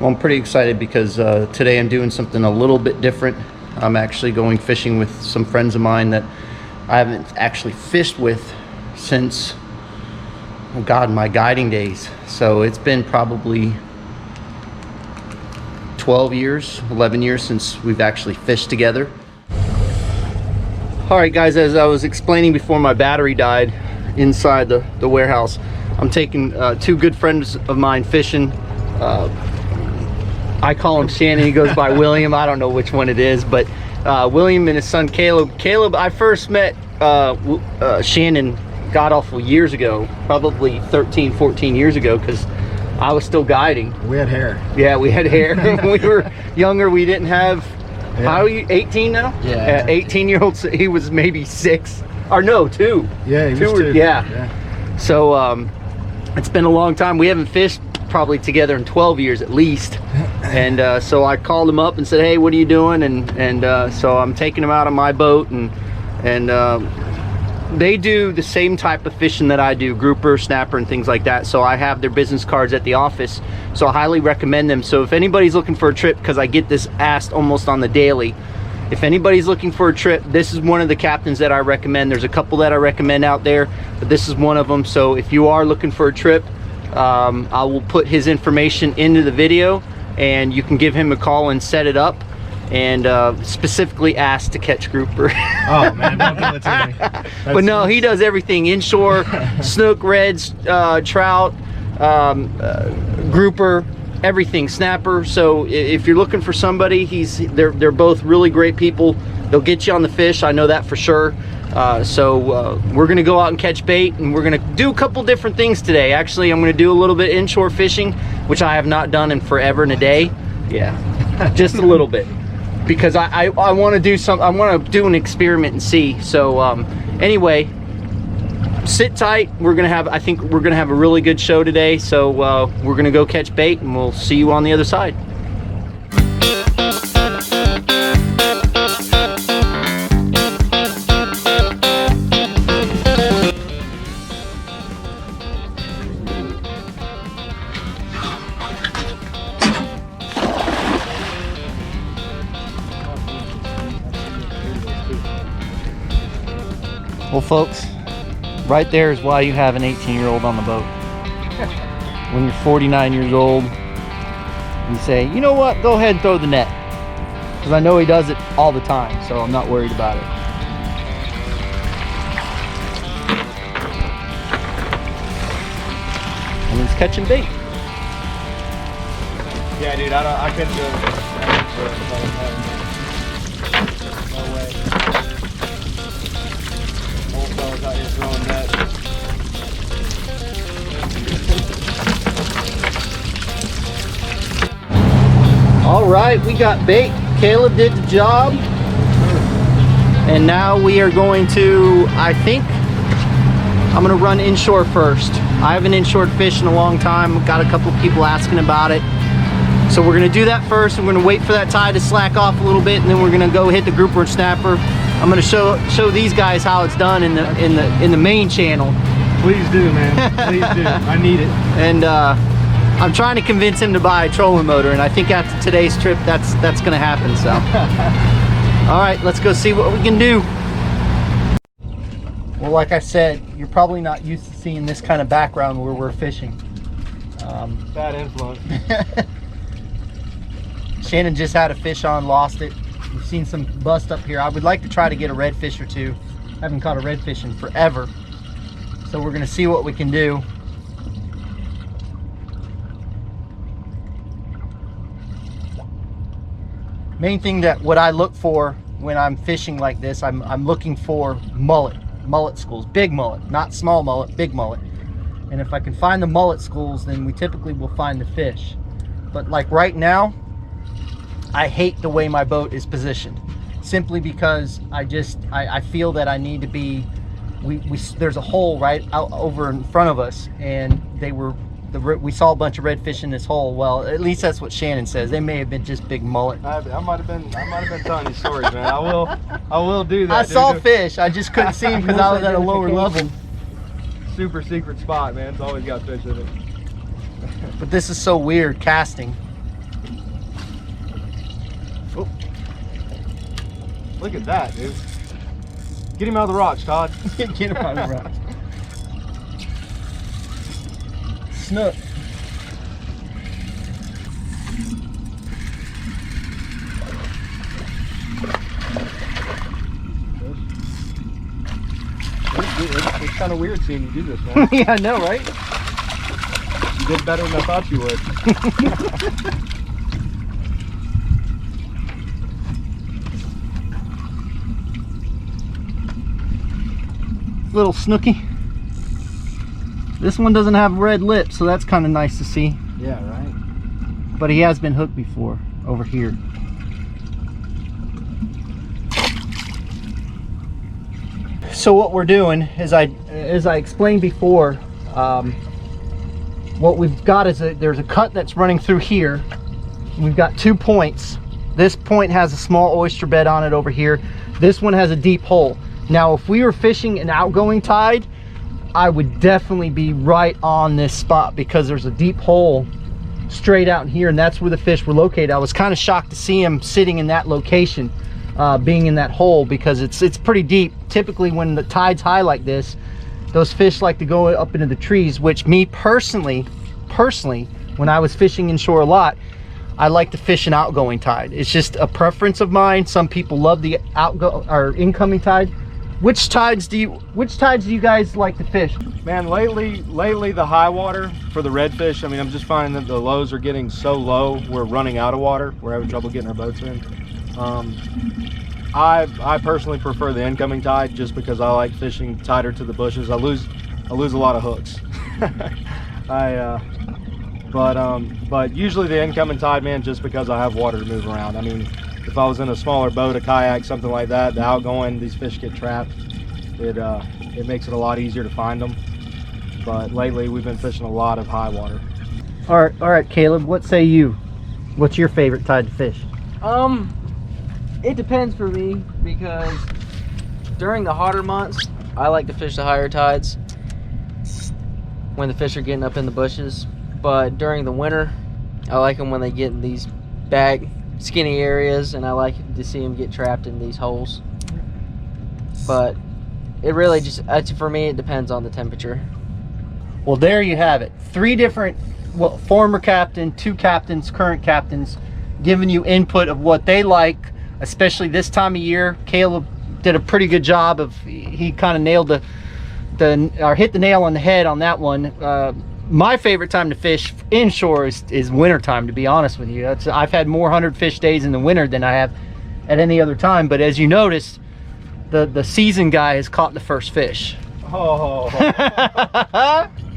Well, I'm pretty excited because today I'm doing something a little bit different. I'm actually going fishing with some friends of mine that I haven't actually fished with since, oh God, my guiding days. So it's been probably 12 years, 11 years since we've actually fished together. All right, guys, as I was explaining before my battery died inside the warehouse, I'm taking two good friends of mine fishing. I call him Shannon, he goes by William. I don't know which one it is, but William and his son Caleb. Caleb, I first met Shannon god awful years ago, probably 13, 14 years ago, because I was still guiding. We had hair. Yeah, we had hair. When we were younger, we didn't have, how are you, 18 now? Yeah. 18-year-old, he was maybe 6, or no, 2. Yeah, he was 2. Yeah. So it's been a long time. We haven't fished probably together in 12 years at least. And so I called him up and said, hey, what are you doing? And so I'm taking him out on my boat, and they do the same type of fishing that I do, grouper, snapper, and things like that. So I have their business cards at the office, so I highly recommend them. So if anybody's looking for a trip, because I get this asked almost on the daily, if anybody's looking for a trip, this is one of the captains that I recommend. There's a couple that I recommend out there, but this is one of them. So if you are looking for a trip, I will put his information into the video, and you can give him a call and set it up, and specifically ask to catch grouper. Oh man, don't do it to me. But no, he does everything: inshore, snook, reds, trout, grouper, everything, snapper. So if you're looking for somebody, they're both really great people. They'll get you on the fish, I know that for sure. So we're gonna go out and catch bait, and we're gonna do a couple different things today. Actually, I'm gonna do a little bit inshore fishing, which I have not done in forever and a day. Yeah, just a little bit, because I want to do some. I want to do an experiment and see. So anyway, sit tight. I think we're gonna have a really good show today. So we're gonna go catch bait, and we'll see you on the other side. Well, folks, right there is why you have an 18-year-old on the boat. When you're 49 years old, you say, you know what, go ahead and throw the net. Because I know he does it all the time, so I'm not worried about it. And he's catching bait. Yeah, dude, I couldn't do it. No way. Old fellas out here throwing nets. All right, we got bait. Caleb did the job. And now we are going to, I think, I'm gonna run inshore first. I haven't inshored fish in a long time. Got a couple of people asking about it. So we're gonna do that first. We're gonna wait for that tide to slack off a little bit, and then we're gonna go hit the grouper and snapper. I'm gonna show these guys how it's done in the main channel. Please do, man. Please do. I need it. And I'm trying to convince him to buy a trolling motor, and I think after today's trip, that's gonna happen. So, all right, let's go see what we can do. Well, like I said, you're probably not used to seeing this kind of background where we're fishing. Bad influence. Shannon just had a fish on, lost it. We've seen some bust up here. I would like to try to get a redfish or two. I haven't caught a redfish in forever. So we're gonna see what we can do. Main thing that what I look for when I'm fishing like this, I'm looking for mullet schools, big mullet, not small mullet, big mullet. And if I can find the mullet schools, then we typically will find the fish. But like right now, I hate the way my boat is positioned, simply because I feel that I need to be, there's a hole right out over in front of us, and we saw a bunch of redfish in this hole. Well, at least that's what Shannon says. They may have been just big mullet. I might have been telling you stories, man. I will do that. I saw fish. I just couldn't see them because I was at a lower level. Super secret spot, man. It's always got fish in it. But this is so weird casting. Look at that, dude. Get him out of the rocks, Todd. Get him out of the rocks. Snook. It's kind of weird seeing you do this, man. Yeah, I know, right? You did better than I thought you would. Little snooky. This one doesn't have red lips, so that's kind of nice to see. Yeah, right. But he has been hooked before over here. So what we're doing, as I explained before, what we've got is there's a cut that's running through here. We've got 2 points. This point has a small oyster bed on it over here. This one has a deep hole. Now, if we were fishing an outgoing tide, I would definitely be right on this spot because there's a deep hole straight out in here, and that's where the fish were located. I was kind of shocked to see him sitting in that location, being in that hole, because it's pretty deep. Typically when the tide's high like this, those fish like to go up into the trees, which me personally, when I was fishing inshore a lot, I like to fish an outgoing tide. It's just a preference of mine. Some people love the incoming tide. Which tides do you guys like to fish? Man, lately the high water for the redfish, I mean, I'm just finding that the lows are getting so low, we're running out of water. We're having trouble getting our boats in. I personally prefer the incoming tide just because I like fishing tighter to the bushes. I lose a lot of hooks. But usually the incoming tide, man, just because I have water to move around. I mean, if I was in a smaller boat, a kayak, something like that, the outgoing, these fish get trapped. It makes it a lot easier to find them. But lately we've been fishing a lot of high water. All right, Caleb, what say you? What's your favorite tide to fish? It depends for me, because during the hotter months, I like to fish the higher tides when the fish are getting up in the bushes. But during the winter, I like them when they get in these back skinny areas, and I like to see them get trapped in these holes. But it really just, for me, it depends on the temperature. Well, there you have it. 3 different, well, former captain, 2 captains, current captains, giving you input of what they like, especially this time of year. Caleb did a pretty good job of, he kind of nailed or hit the nail on the head on that one. My favorite time to fish inshore is winter time, to be honest with you. I've had more 100 fish days in the winter than I have at any other time. But as you noticed, the seasoned guy has caught the first fish. Oh.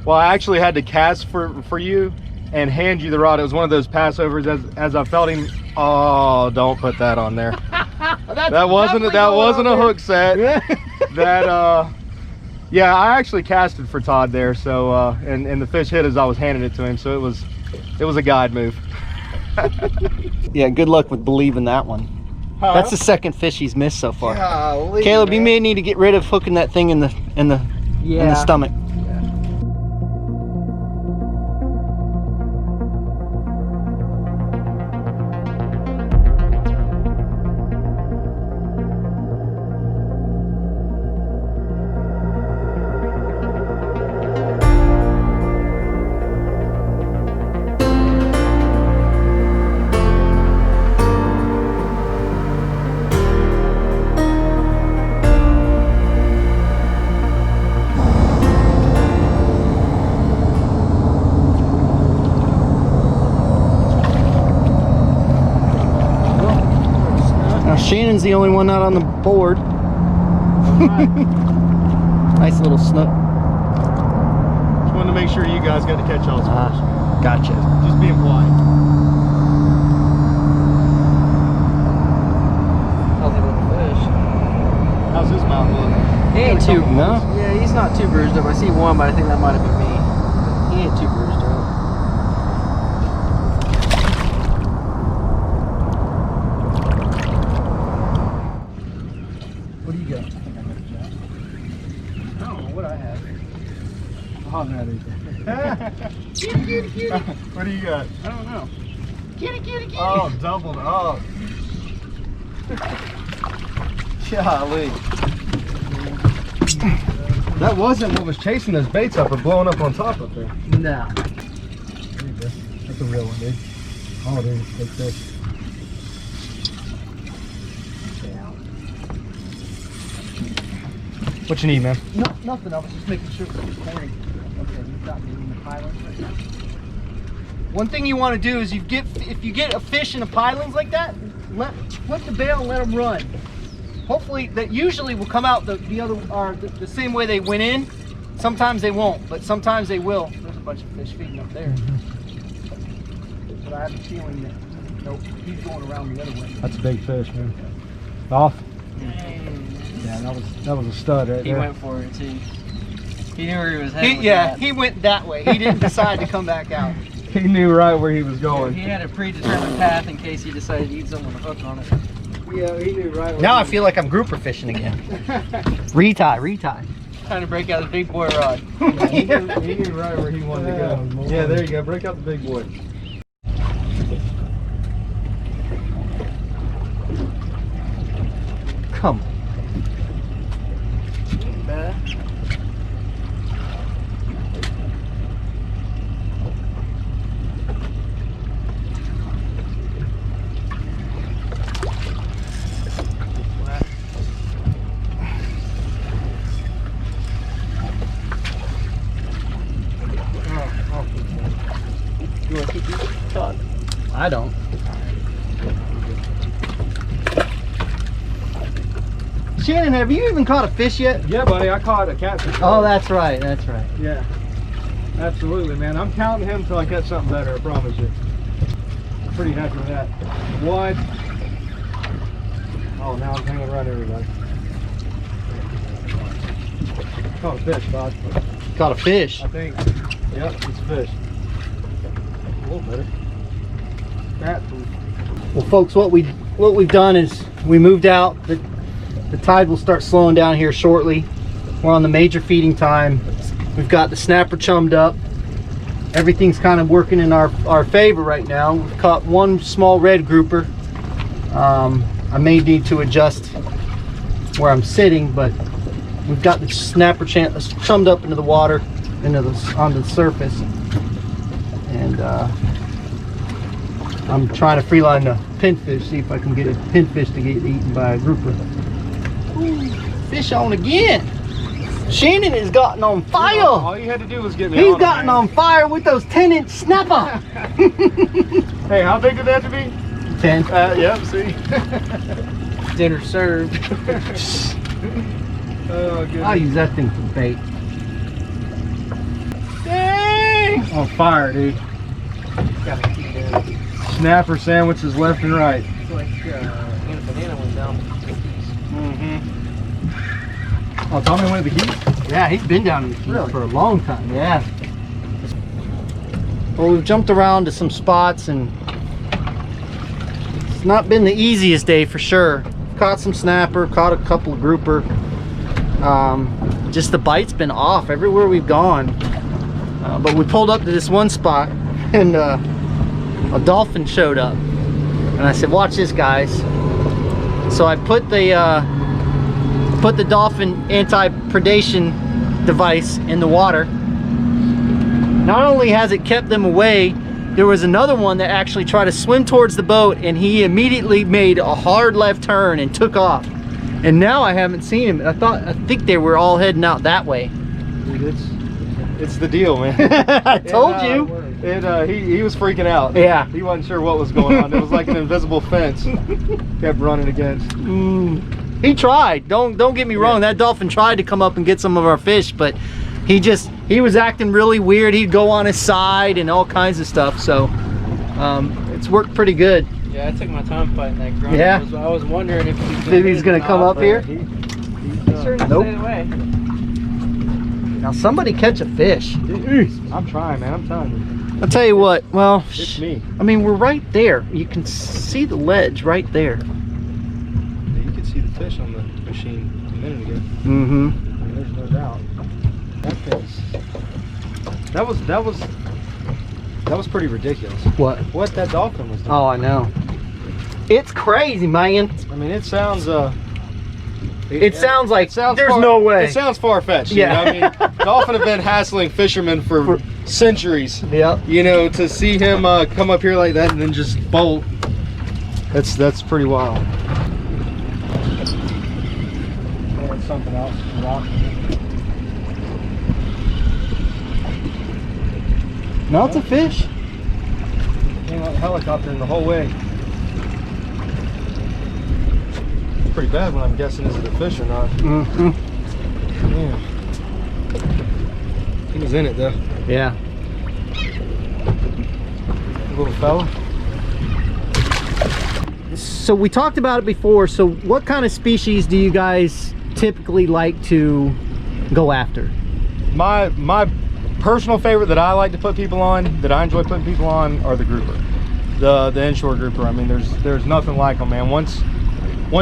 Well, I actually had to cast for you and hand you the rod. It was one of those passovers as I felt him. Oh, don't put that on there. that wasn't a hook set. Yeah, I actually casted for Todd there, so and the fish hit as I was handing it to him, so it was a guide move. Yeah, good luck with believing that one. Huh? That's the second fish he's missed so far. Golly, Caleb, man. you may need to get rid of hooking that thing in the stomach. Shannon's the only one not on the board. Nice little snook. Just wanted to make sure you guys got to catch y'all's fish. Gotcha. Just being polite. Healthy little fish. How's his mouth look? He ain't too. No? Yeah, he's not too bruised up. I see one, but I think that might have been me. He ain't too bruised up. What do you got? I don't know what I have. Oh, no, there's Kitty. What do you got? I don't know. Oh, doubled up. Golly. That wasn't what was chasing those baits up or blowing up on top up there. No. There you go. That's a real one, dude. Oh, dude, big fish. What you need, man? No, nothing. I was just making sure it was recording. Okay, you've got me in the pilings right now. One thing you want to do is if you get a fish in the pilings like that, put the bail and let them run. Hopefully, that usually will come out the same way they went in. Sometimes they won't, but sometimes they will. There's a bunch of fish feeding up there. But I have a feeling that nope, he's going around the other way. That's a big fish, man. Off? Yeah, that was a stud right there. He went for it too. He knew where he was heading. He went that way. He didn't decide to come back out. He knew right where he was going. He had a predetermined path in case he decided to eat someone with a hook on it. Yeah, he knew right where Now I feel like I'm grouper fishing again. Retie. Trying to break out his big boy rod. he knew right where he wanted to go. Yeah, there you go. Break out the big boy. Come on. You want to keep these? Todd? I don't. Shannon, have you even caught a fish yet? Yeah, buddy, I caught a catfish. Oh, that's right. Yeah, absolutely, man. I'm counting him till I catch something better, I promise you. I'm pretty happy with that. One. Oh, now I'm hanging around everybody. Caught a fish, bud. Caught a fish. I think. Yep, it's a fish. A little better. Well, folks, what we've done is we moved out. The tide will start slowing down here shortly. We're on the major feeding time. We've got the snapper chummed up. Everything's kind of working in our favor right now. We've caught one small red grouper. I may need to adjust where I'm sitting, but we've got the snapper chummed up into the water, onto the surface. And I'm trying to freeline the pinfish, see if I can get a pinfish to get eaten by a grouper. Ooh, fish on again. Shannon has gotten on fire. All you had to do was get me He's on gotten on fire with those 10-inch snapper. Hey, how big did that have to be? 10. Yep, see? Dinner served. Oh, goodness. I'll use that thing for bait. Dang! On fire, dude. Got me keyed in. Snapper sandwiches left and right. It's like and a banana went down. Oh, Tommy went to the Keys? Yeah, he's been down in the Keys Really? for a long time. Yeah. Well, we've jumped around to some spots, and it's not been the easiest day for sure. Caught some snapper, caught a couple of grouper. Just the bite's been off everywhere we've gone. But we pulled up to this one spot, and a dolphin showed up. And I said, "Watch this, guys." So I put the dolphin anti-predation device in the water. Not only has it kept them away, there was another one that actually tried to swim towards the boat, and he immediately made a hard left turn and took off. And now I haven't seen him. I think they were all heading out that way. Dude, it's the deal, man. I told you. He was freaking out. Yeah. He wasn't sure what was going on. It was like an invisible fence. Kept running against. He tried. Don't get me wrong. That dolphin tried to come up and get some of our fish, but he was acting really weird. He'd go on his side and all kinds of stuff. So it's worked pretty good. Yeah, I took my time fighting that grunt. Yeah? I was wondering if He's gonna come up here. He sure didn't Nope. stay away. Now somebody catch a fish. I'm trying, man. I'm telling you. I'll tell you what. Well, It's me. I mean, we're right there. You can see the ledge right there. Yeah, you could see the fish on the machine a minute ago. Mm-hmm. I mean, there's no doubt. That was pretty ridiculous. What that dolphin was doing. Oh, I know. It's crazy, man. I mean, it sounds It sounds like there's far, no way. It sounds far-fetched. Yeah. You know? I mean, Dolphin have been hassling fishermen for centuries. Yeah. You know, to see him come up here like that and then just bolt, that's pretty wild. Or something else. Rock. No, it's a fish. Came out helicoptering the whole way. It's pretty bad when I'm guessing is it a fish or not. Mm-hmm. Yeah. He was in it though. Yeah. Little fella. So we talked about it before. So what kind of species do you guys typically like to go after? My personal favorite that I like to put people on, that I enjoy putting people on, are the grouper, the inshore grouper. I mean, there's nothing like them, man. Once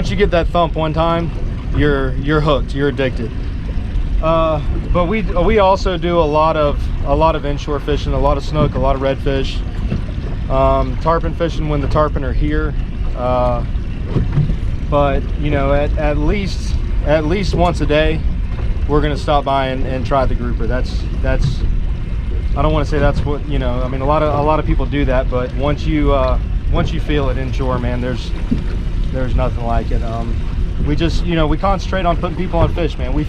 you get that thump one time, you're hooked, you're addicted. But we also do a lot of inshore fishing, a lot of snook, a lot of redfish, tarpon fishing when the tarpon are here. But you know, at least once a day, we're gonna stop by and try the grouper. That's I don't want to say that's what, you know, I mean, a lot of people do that, but once you feel it inshore, man, there's nothing like it. We just, you know, we concentrate on putting people on fish, man. We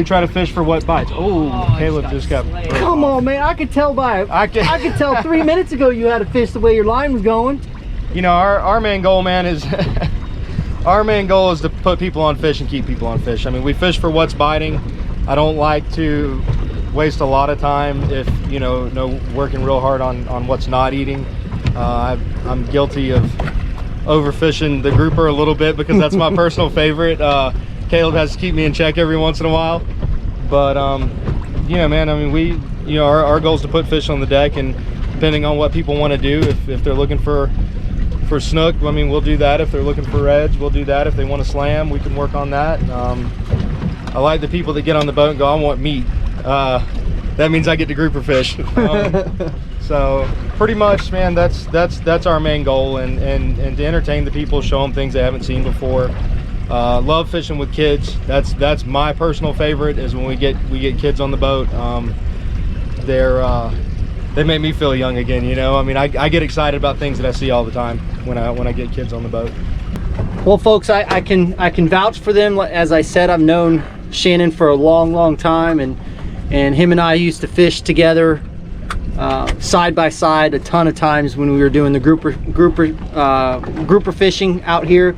try to fish for what bites. Oh, Caleb just got Come on, man. I could tell I could tell 3 minutes ago you had a fish the way your line was going. You know, our main goal, man, is our main goal is to put people on fish and keep people on fish. I mean, we fish for what's biting. I don't like to waste a lot of time if, you know, working real hard on what's not eating. I'm guilty of overfishing the grouper a little bit because that's my personal favorite. Caleb has to keep me in check every once in a while. But, you know, man, I mean, you know, our goal is to put fish on the deck, and depending on what people want to do, if they're looking for snook, I mean, we'll do that. If they're looking for reds, we'll do that. If they want to slam, we can work on that. I like the people that get on the boat and go, I want meat. That means I get to grouper fish. So pretty much, man, that's our main goal, and to entertain the people, show them things they haven't seen before. Love fishing with kids. That's my personal favorite, is when we get kids on the boat. They make me feel young again, you know. I mean, I get excited about things that I see all the time when I get kids on the boat. Well, folks, I can vouch for them. As I said, I've known Shannon for a long time, and him and I used to fish together side by side a ton of times when we were doing the grouper fishing out here.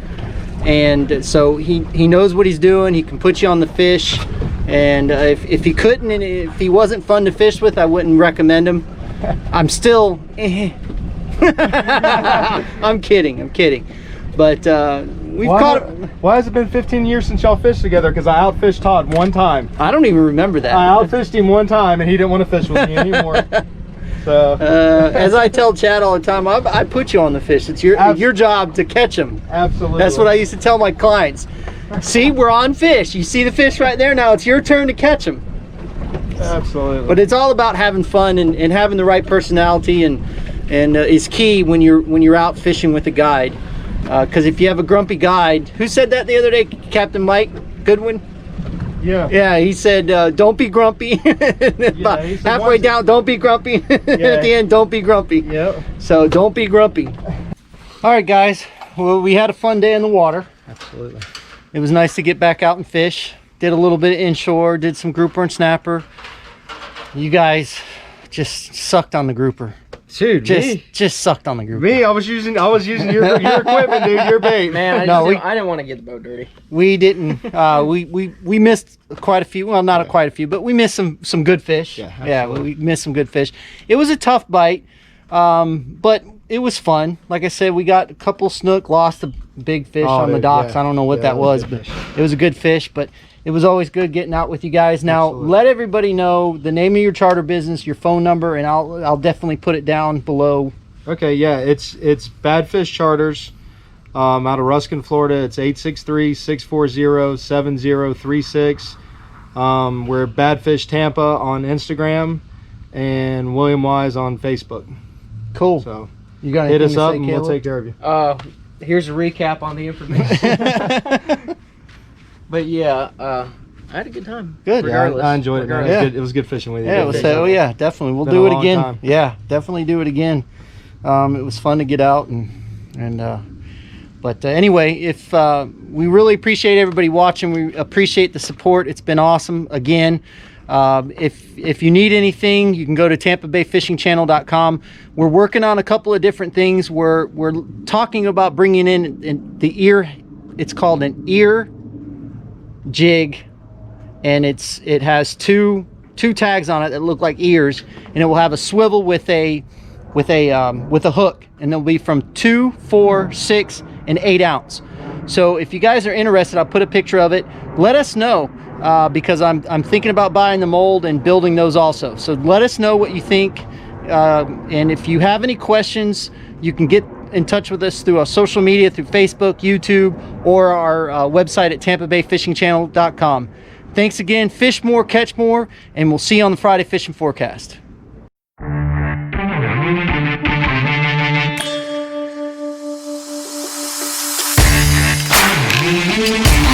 And so he knows what he's doing. He can put you on the fish, and if he couldn't, and if he wasn't fun to fish with, I wouldn't recommend him. I'm still I'm kidding, but we've caught. Why has it been 15 years since y'all fished together? Because I outfished Todd one time. I don't even remember that. I outfished him one time, and he didn't want to fish with me anymore. So as I tell Chad all the time, I put you on the fish. It's your job to catch them. Absolutely. That's what I used to tell my clients. See, we're on fish. You see the fish right there. Now it's your turn to catch them. Absolutely. But it's all about having fun and having the right personality, and is key when you're out fishing with a guide. Because if you have a grumpy guide, who said that the other day? Captain Mike Goodwin. Yeah, he said, don't be grumpy. Yeah, halfway down, don't be grumpy. Yeah. At the end, don't be grumpy. Yep. So don't be grumpy. All right, guys. Well, we had a fun day in the water. Absolutely. It was nice to get back out and fish. Did a little bit of inshore, did some grouper and snapper. You guys just sucked on the grouper. Dude, just sucked on the grouper. I was using your equipment, dude, your bait. Man, I didn't want to get the boat dirty. We didn't. We missed quite a few. Well, not quite a few, but we missed some good fish. Yeah, we missed some good fish. It was a tough bite, but it was fun. Like I said, we got a couple snook, lost a big fish on the docks. Yeah. I don't know what that was, but it was a good fish. But it was always good getting out with you guys. Now, let everybody know the name of your charter business, your phone number, and I'll definitely put it down below. Okay, yeah, it's Badfish Charters out of Ruskin, Florida. It's 863-640-7036. We're Badfish Tampa on Instagram and William Wise on Facebook. Cool. So you got hit us up and Caleb? we'll take care of you. Here's a recap on the information. But yeah, I had a good time. Good. Yeah, Regardless. I enjoyed it, man. Yeah. It was good fishing with you. Yeah, we'll say, oh yeah, definitely. We'll Been do a it long again. time. Yeah, definitely do it again. It was fun to get out but anyway, if we really appreciate everybody watching, we appreciate the support. It's been awesome again. If you need anything, you can go to tampabayfishingchannel.com. We're working on a couple of different things. We're talking about bringing in the ear. It's called an ear jig, and it has two tags on it that look like ears, and it will have a swivel with a hook, and they'll be from 2, 4, 6, and 8 ounce. So if you guys are interested, I'll put a picture of it. Let us know, because I'm thinking about buying the mold and building those also. So let us know what you think, and if you have any questions, you can get in touch with us through our social media, through Facebook, YouTube, or our website at tampabayfishingchannel.com. Thanks again. Fish more, catch more, and we'll see you on the Friday Fishing Forecast. Yeah.